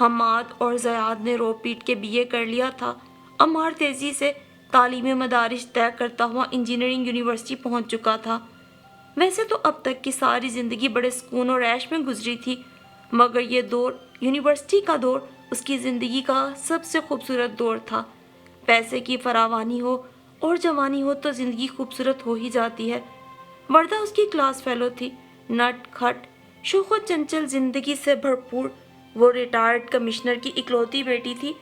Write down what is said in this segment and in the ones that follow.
حماد اور زیاد نے رو پیٹ کے BA کر لیا تھا۔ عمار تیزی سے تعلیمی مدارج طے کرتا ہوا انجینئرنگ یونیورسٹی پہنچ چکا تھا۔ ویسے تو اب تک کی ساری زندگی بڑے سکون اور عیش میں گزری تھی، مگر یہ دور، یونیورسٹی کا دور، اس کی زندگی کا سب سے خوبصورت دور تھا۔ پیسے کی فراوانی ہو اور جوانی ہو تو زندگی خوبصورت ہو ہی جاتی ہے۔ وردہ اس کی کلاس فیلو تھی، نٹ کھٹ، شوخ و چنچل زندگی سے بھرپور۔ وہ ریٹائرڈ کمشنر کی اکلوتی بیٹی تھی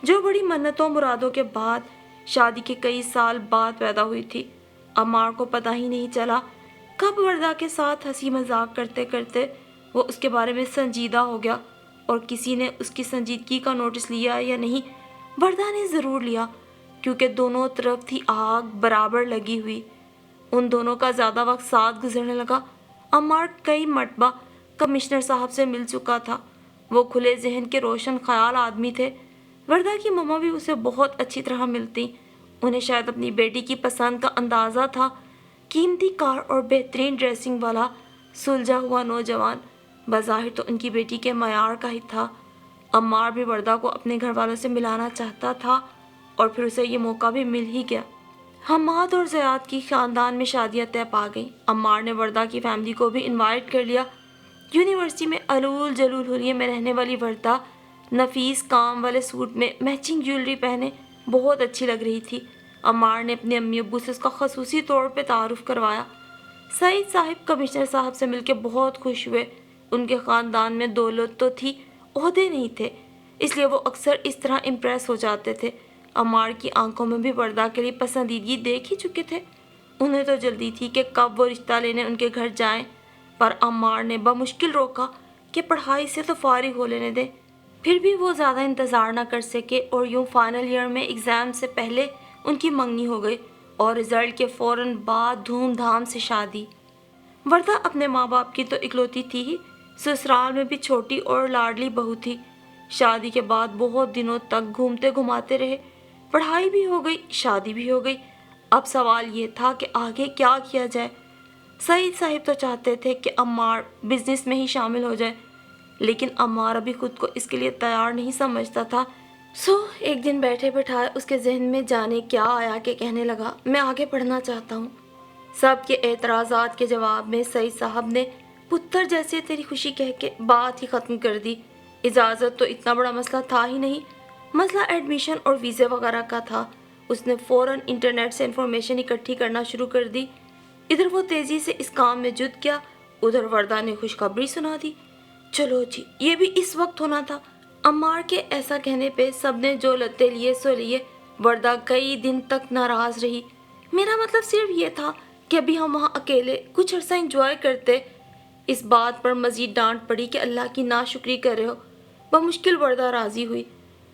جو بڑی منتوں مرادوں کے بعد شادی کے کئی سال بعد پیدا ہوئی تھی۔ عمار کو پتہ ہی نہیں چلا کب وردہ کے ساتھ ہنسی مذاق کرتے کرتے وہ اس کے بارے میں سنجیدہ ہو گیا، اور کسی نے اس کی سنجیدگی کا نوٹس لیا یا نہیں، وردہ نے ضرور لیا، کیونکہ دونوں طرف تھی آگ برابر لگی ہوئی۔ ان دونوں کا زیادہ وقت ساتھ گزرنے لگا۔ عمار کئی مرتبہ کمشنر صاحب سے مل چکا تھا۔ وہ کھلے ذہن کے روشن خیال آدمی تھے۔ وردہ کی ماما بھی اسے بہت اچھی طرح ملتی۔ انہیں شاید اپنی بیٹی کی پسند کا اندازہ تھا۔ قیمتی کار اور بہترین ڈریسنگ والا سلجھا ہوا نوجوان بظاہر تو ان کی بیٹی کے معیار کا ہی تھا۔ عمار بھی وردہ کو اپنے گھر والوں سے ملانا چاہتا تھا، اور پھر اسے یہ موقع بھی مل ہی گیا۔ حماد اور زیاد کی خاندان میں شادیاں طے پا گئیں۔ عمار نے وردہ کی فیملی کو بھی انوائٹ کر لیا۔ یونیورسٹی میں الول جلول حلیے میں رہنے والی وردہ نفیس کام والے سوٹ میں میچنگ جیولری پہنے بہت اچھی لگ رہی تھی۔ عمار نے اپنے امی ابو سے اس کا خصوصی طور پہ تعارف کروایا۔ سعید صاحب کمشنر صاحب سے مل کے بہت خوش ہوئے۔ ان کے خاندان میں دولت تو تھی، عہدے نہیں تھے، اس لیے وہ اکثر اس طرح امپریس ہو جاتے تھے۔ عمار کی آنکھوں میں بھی وردہ کے لیے پسندیدگی دیکھ ہی چکے تھے۔ انہیں تو جلدی تھی کہ کب وہ رشتہ لینے ان کے گھر جائیں، پر عمار نے بمشکل روکا کہ پڑھائی سے تو فارغ ہو لینے دیں۔ پھر بھی وہ زیادہ انتظار نہ کر سکے، اور یوں فائنل ایئر میں ایگزام سے پہلے ان کی منگنی ہو گئی، اور رزلٹ کے فوراً بعد دھوم دھام سے شادی۔ وردہ اپنے ماں باپ کی تو اکلوتی تھی ہی، سسرال میں بھی چھوٹی اور لاڈلی بہو تھی۔ شادی کے بعد بہت دنوں تک گھومتے گھماتے رہے، پڑھائی بھی ہو گئی، شادی بھی ہو گئی۔ اب سوال یہ تھا کہ آگے کیا کیا جائے۔ سعید صاحب تو چاہتے تھے کہ عمار بزنس میں ہی شامل ہو جائے، لیکن عمار ابھی خود کو اس کے لیے تیار نہیں سمجھتا تھا۔ ایک دن بیٹھے بٹھائے اس کے ذہن میں جانے کیا آیا کہ کہنے لگا، میں آگے پڑھنا چاہتا ہوں۔ سب کے اعتراضات کے جواب میں سعید صاحب نے پتر جیسے تیری خوشی کہہ کے بات ہی ختم کر دی۔ اجازت تو اتنا بڑا مسئلہ تھا ہی نہیں، مسئلہ ایڈمیشن اور ویزے وغیرہ کا تھا۔ اس نے فوراً انٹرنیٹ سے انفارمیشن اکٹھی کرنا شروع کر دی۔ ادھر وہ تیزی سے اس کام میں جت گیا، ادھر وردہ نے خوشخبری سنا دی۔ چلو جی، یہ بھی اس وقت ہونا تھا۔ عمار کے ایسا کہنے پہ سب نے جو لتے لیے سو لیے۔ وردہ کئی دن تک ناراض رہی۔ میرا مطلب صرف یہ تھا کہ ابھی ہم وہاں اکیلے کچھ عرصہ انجوائے کرتے۔ اس بات پر مزید ڈانٹ پڑی کہ اللہ کی ناشکری کر رہے ہو۔ بمشکل وردہ راضی ہوئی۔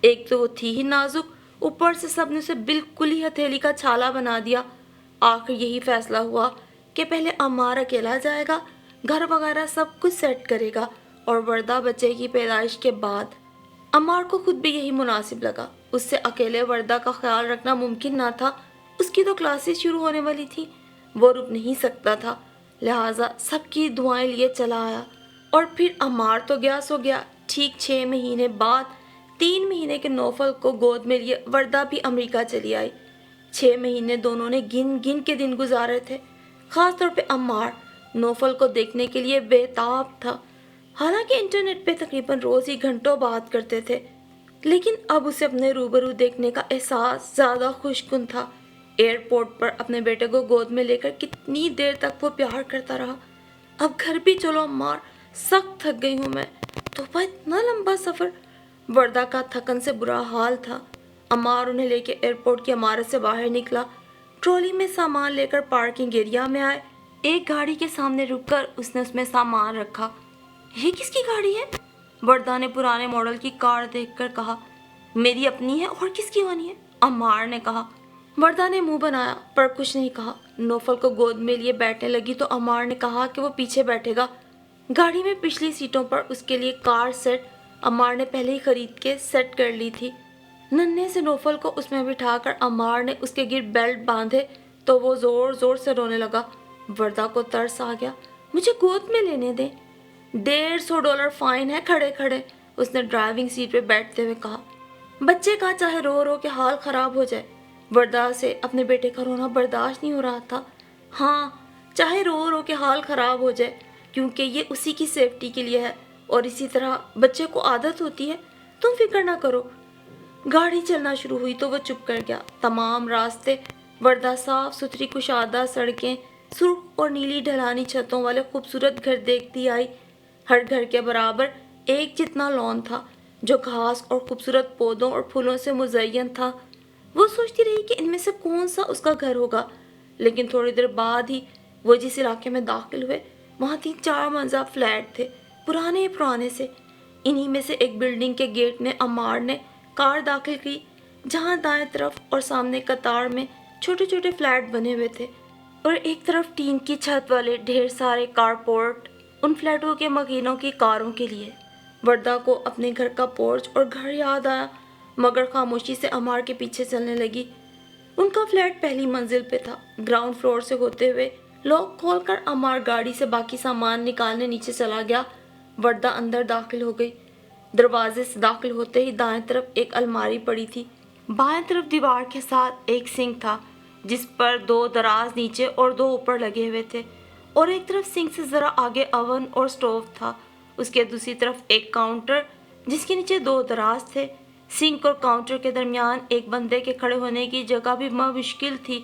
ایک تو وہ تھی ہی نازک، اوپر سے سب نے اسے بالکل ہی ہتھیلی کا چھالا بنا دیا۔ آخر یہی فیصلہ ہوا کہ پہلے عمار اکیلا جائے گا، گھر وغیرہ سب کچھ سیٹ کرے گا، اور وردہ بچے کی پیدائش کے بعد۔ عمار کو خود بھی یہی مناسب لگا۔ اس سے اکیلے وردہ کا خیال رکھنا ممکن نہ تھا، اس کی تو کلاسز شروع ہونے والی تھی، وہ رک نہیں سکتا تھا، لہٰذا سب کی دعائیں لیے چلا آیا۔ اور پھر عمار تو گیا سو گیا۔ ٹھیک 6 مہینے بعد 3 مہینے کے نوفل کو گود میں لیے وردہ بھی امریکہ چلی آئی۔ 6 مہینے دونوں نے گن گن کے دن گزارے تھے۔ خاص طور پہ عمار نوفل کو دیکھنے کے لیے بے تاب تھا۔ حالانکہ انٹرنیٹ پہ تقریباً روز ہی گھنٹوں بات کرتے تھے، لیکن اب اسے اپنے روبرو دیکھنے کا احساس زیادہ خوشگن تھا۔ ایئرپورٹ پر اپنے بیٹے کو گود میں لے کر کتنی دیر تک وہ پیار کرتا رہا۔ اب گھر بھی چلو عمار، سخت تھک گئی ہوں میں۔ توبہ، اتنا لمبا سفر! وردہ کا تھکن سے برا حال تھا۔ عمار انہیں لے کے ایئرپورٹ کی عمارت سے باہر نکلا، ٹرالی میں سامان لے کر پارکنگ ایریا میں آئے۔ ایک گاڑی کے سامنے رک کر اس نے اس میں سامان رکھا۔ یہ کس کی گاڑی ہے؟ وردہ نے پرانے ماڈل کی کار دیکھ کر کہا۔ میری اپنی ہے، اور کس کی ہونی ہے؟ عمار نے کہا۔ وردہ نے منہ بنایا پر کچھ نہیں کہا۔ نوفل کو گود میں لیے بیٹھنے لگی تو عمار نے کہا کہ وہ پیچھے بیٹھے گا۔ گاڑی میں پچھلی سیٹوں پر اس کے لیے کار سیٹ عمار نے پہلے ہی خرید کے سیٹ کر لی تھی۔ ننھے سے نوفل کو اس میں بٹھا کر عمار نے اس کے گرد بیلٹ باندھے تو وہ زور زور سے رونے لگا۔ وردہ کو ترس آ گیا۔ مجھے گود میں لینے دیں۔ $150 فائن ہے کھڑے کھڑے، اس نے ڈرائیونگ سیٹ پہ بیٹھتے ہوئے کہا۔ بچے کا چاہے رو رو کے حال خراب ہو جائے، وردہ سے اپنے بیٹے کا رونا برداشت نہیں ہو رہا تھا۔ ہاں، چاہے رو رو کے حال خراب ہو جائے، کیونکہ یہ اسی کی سیفٹی کے لیے ہے، اور اسی طرح بچے کو عادت ہوتی ہے۔ تم فکر نہ کرو۔ گاڑی چلنا شروع ہوئی تو وہ چپ کر گیا۔ تمام راستے وردہ صاف ستھری کشادہ سڑکیں، سرخ اور نیلی ڈھلانی چھتوں والے خوبصورت گھر دیکھتی آئی۔ ہر گھر کے برابر ایک جتنا لان تھا جو گھاس اور خوبصورت پودوں اور پھولوں سے مزین تھا۔ وہ سوچتی رہی کہ ان میں سے کون سا اس کا گھر ہوگا، لیکن تھوڑی دیر بعد ہی وہ جس علاقے میں داخل ہوئے وہاں 3-4 منزلہ فلیٹ تھے، پرانے سے۔ انہی میں سے ایک بلڈنگ کے گیٹ میں عمار نے کار داخل کی، جہاں دائیں طرف اور سامنے قطار میں چھوٹے چھوٹے فلیٹ بنے ہوئے تھے، اور ایک طرف ٹین کی چھت والے ڈھیر سارے کارپورٹ ان فلیٹوں کے مکینوں کی کاروں کے لیے۔ وردہ کو اپنے گھر کا پورچ اور گھر یاد آیا، مگر خاموشی سے عمار کے پیچھے چلنے لگی۔ ان کا فلیٹ پہلی منزل پہ تھا۔ گراؤنڈ فلور سے ہوتے ہوئے لاک کھول کر عمار گاڑی سے باقی سامان نکالنے نیچے چلا گیا۔ وردہ اندر داخل ہو گئی۔ دروازے سے داخل ہوتے ہی دائیں طرف ایک الماری پڑی تھی۔ بائیں طرف دیوار کے ساتھ ایک سنک تھا، جس پر 2 دراز نیچے اور 2 اوپر لگے ہوئے تھے، اور ایک طرف سنک سے ذرا آگے اوون اور سٹوو تھا۔ اس کے دوسری طرف ایک کاؤنٹر جس کے نیچے 2 دراز تھے۔ سنک اور کاؤنٹر کے درمیان ایک بندے کے کھڑے ہونے کی جگہ بھی مشکل تھی۔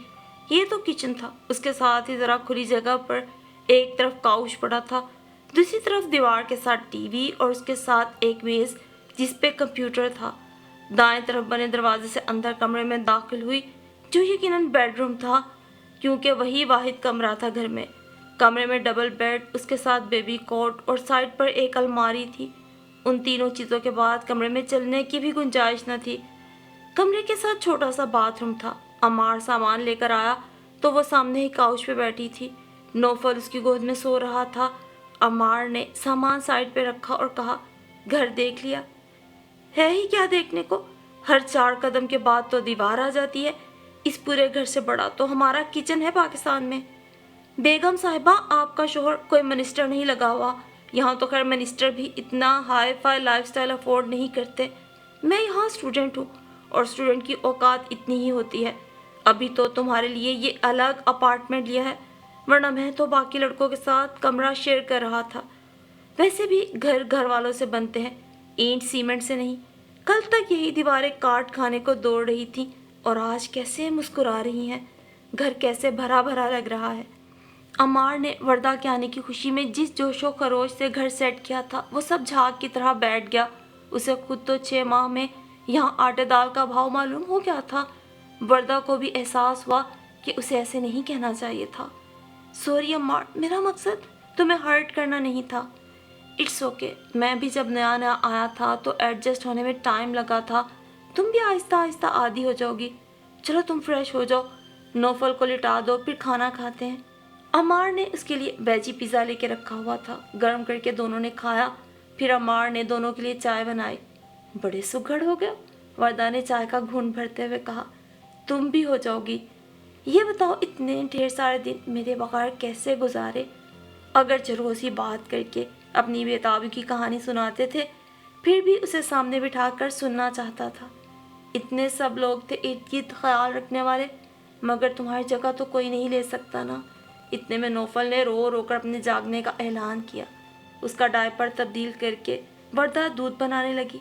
یہ تو کچن تھا۔ اس کے ساتھ ہی ذرا کھلی جگہ پر ایک طرف کاؤچ پڑا تھا، دوسری طرف دیوار کے ساتھ ٹی وی، اور اس کے ساتھ ایک میز جس پہ کمپیوٹر تھا۔ دائیں طرف بنے دروازے سے اندر کمرے میں داخل ہوئی، جو یقیناً بیڈ روم تھا، کیونکہ وہی واحد کمرہ تھا گھر میں۔ کمرے میں ڈبل بیڈ، اس کے ساتھ بیبی کوٹ اور سائڈ پر ایک الماری تھی۔ ان تینوں چیزوں کے بعد کمرے میں چلنے کی بھی گنجائش نہ تھی۔ کمرے کے ساتھ چھوٹا سا باتھ روم تھا۔ عمار سامان لے کر آیا تو وہ سامنے ہی کاؤچ پہ بیٹھی تھی۔ نوفل اس کی گود میں سو رہا تھا۔ عمار نے سامان سائڈ پہ رکھا اور کہا، گھر دیکھ لیا؟ ہے ہی کیا دیکھنے کو، ہر 4 قدم کے بعد تو دیوار آ جاتی ہے۔ اس پورے گھر سے بڑا تو ہمارا کچن ہے پاکستان میں۔ بیگم صاحبہ، آپ کا شوہر کوئی منسٹر نہیں لگا ہوا، یہاں تو خیر منسٹر بھی اتنا hi fi life style afford نہیں کرتے۔ میں یہاں اسٹوڈنٹ ہوں، اور اسٹوڈنٹ کی اوقات اتنی ہی ہوتی ہے۔ ابھی تو تمہارے لیے یہ الگ اپارٹمنٹ لیا ہے، ورنہ میں تو باقی لڑکوں کے ساتھ کمرہ شیئر کر رہا تھا۔ ویسے بھی گھر والوں سے بنتے ہیں، اینٹ سیمنٹ سے نہیں۔ کل تک یہی دیواریں کاٹ کھانے کو دوڑ رہی تھیں، اور آج کیسے مسکرا رہی ہیں۔ گھر کیسے بھرا بھرا لگ رہا ہے۔ عمار نے وردہ کے آنے کی خوشی میں جس جوش و خروش سے گھر سیٹ کیا تھا، وہ سب جھاگ کی طرح بیٹھ گیا۔ اسے خود تو 6 ماہ میں یہاں آٹے دال کا بھاؤ معلوم ہو گیا تھا۔ وردہ کو بھی احساس ہوا کہ اسے ایسے نہیں کہنا چاہیے تھا۔ سوری عمار، میرا مقصد تمہیں ہرٹ کرنا نہیں تھا۔ اٹس اوکے، میں بھی جب نیا آیا تھا تو ایڈجسٹ ہونے میں ٹائم لگا تھا، تم بھی آہستہ آہستہ عادی ہو جاؤ گی۔ چلو تم فریش ہو جاؤ، نوفل کو لٹا دو، پھر کھانا کھاتے ہیں۔ عمار نے اس کے لیے ویجی پیزا لے کے رکھا ہوا تھا، گرم کر کے دونوں نے کھایا۔ پھر عمار نے دونوں کے لیے چائے بنائی۔ بڑے سگڑ ہو گئے، وردہ نے چائے کا گھونٹ بھرتے ہوئے کہا۔ تم بھی ہو جاؤ گی۔ یہ بتاؤ اتنے ڈھیر سارے دن میرے بغیر کیسے گزارے؟ اگرچہ روز ہی بات کر کے اپنی بےتابی کی کہانی سناتے تھے، پھر بھی اسے سامنے بٹھا کر سننا چاہتا تھا۔ اتنے سب لوگ تھے ارد گرد خیال رکھنے والے، مگر تمہاری جگہ تو کوئی نہیں لے سکتا نا۔ اتنے میں نوفل نے رو رو کر اپنے جاگنے کا اعلان کیا۔ اس کا ڈائپر تبدیل کر کے وردہ دودھ بنانے لگی۔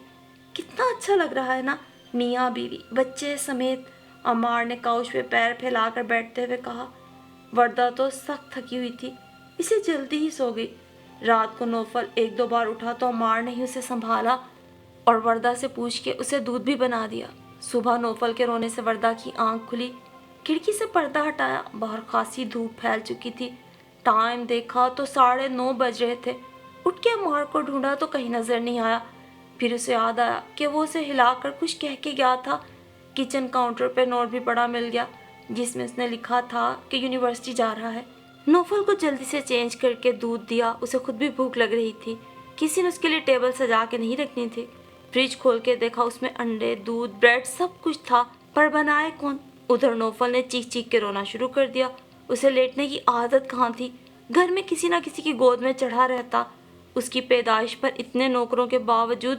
کتنا اچھا لگ رہا ہے نا، میاں بیوی بچے سمیت، عمار نے کاؤچ پہ پیر پھیلا کر بیٹھتے ہوئے کہا۔ وردہ تو سخت تھکی ہوئی تھی، اسے جلدی ہی سو گئی۔ رات کو نوفل 1-2 بار اٹھا تو عمار نے ہی اسے سنبھالا اور وردہ سے پوچھ کے اسے دودھ بھی بنا دیا۔ صبح نوفل کے رونے سے وردہ کی آنکھ کھلی، کھڑکی سے پردہ ہٹایا، باہر خاصی دھوپ پھیل چکی تھی۔ ٹائم دیکھا تو 9:30 بج رہے تھے۔ اٹھ کے عمار کو ڈھونڈا تو کہیں نظر نہیں آیا۔ پھر اسے یاد آیا کہ وہ اسے ہلا کر کچھ کہہ کے گیا تھا۔ کچن کاؤنٹر پہ نوٹ بھی پڑا مل گیا، جس میں اس نے لکھا تھا کہ یونیورسٹی جا رہا ہے۔ نوفل کو جلدی سے چینج کر کے دودھ دیا، اسے خود بھی بھوک لگ رہی تھی۔ کسی نے اس کے لیے ٹیبل سجا کے نہیں رکھنی تھی۔ فریج کھول کے دیکھا، اس میں انڈے، دودھ، بریڈ سب کچھ تھا، پر بنائے کون؟ ادھر نوفل نے چیخ چیخ کے رونا شروع کر دیا۔ اسے لیٹنے کی عادت کہاں تھی، گھر میں کسی نہ کسی کی گود میں چڑھا رہتا۔ اس کی پیدائش پر اتنے نوکروں کے باوجود